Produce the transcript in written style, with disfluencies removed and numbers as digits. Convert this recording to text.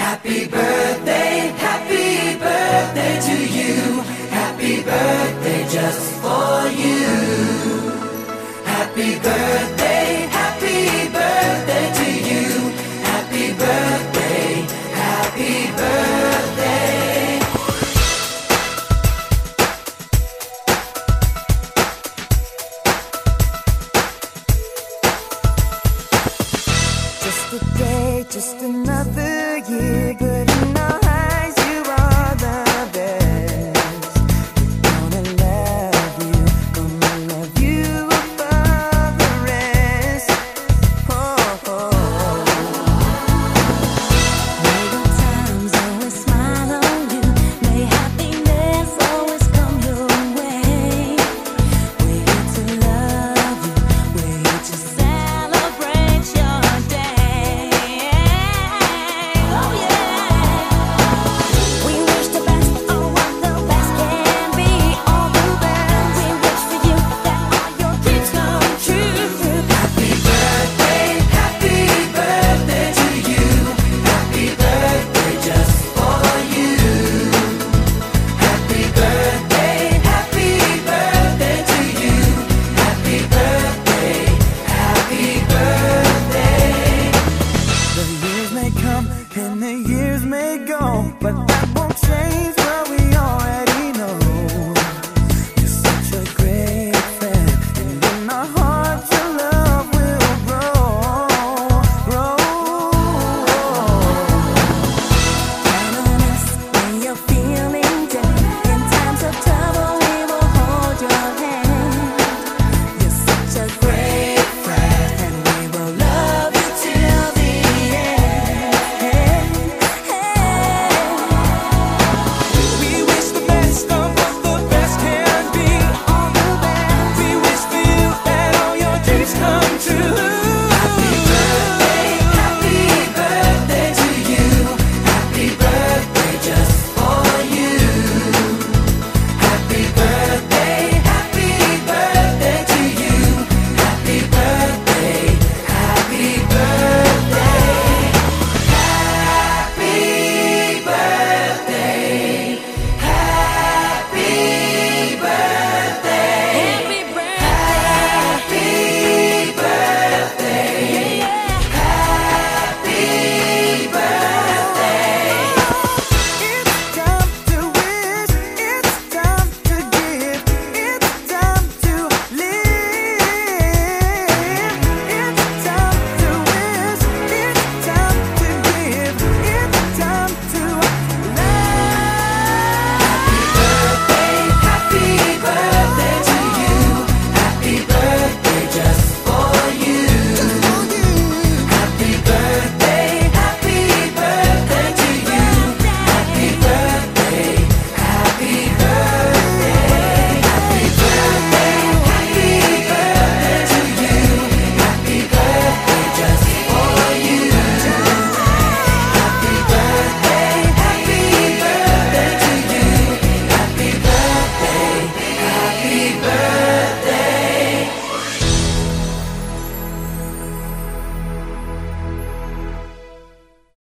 happy birthday to you. Happy birthday just for you. Happy birthday to you. Happy birthday, happy birthday. Just a day, just another year, but in our eyes you are the best. Gonna love you above the rest. Oh, oh. May good times always smile on you. May happiness always come your way. We're here to love you. We're here to celebrate your day. Oh yeah. We wish the best for what the best can be. All the best. We wish for you that all your dreams come true. Happy birthday to you. Happy birthday just for you. Happy birthday to you. Happy birthday, happy birthday. The years may come and the years may go, but that won't change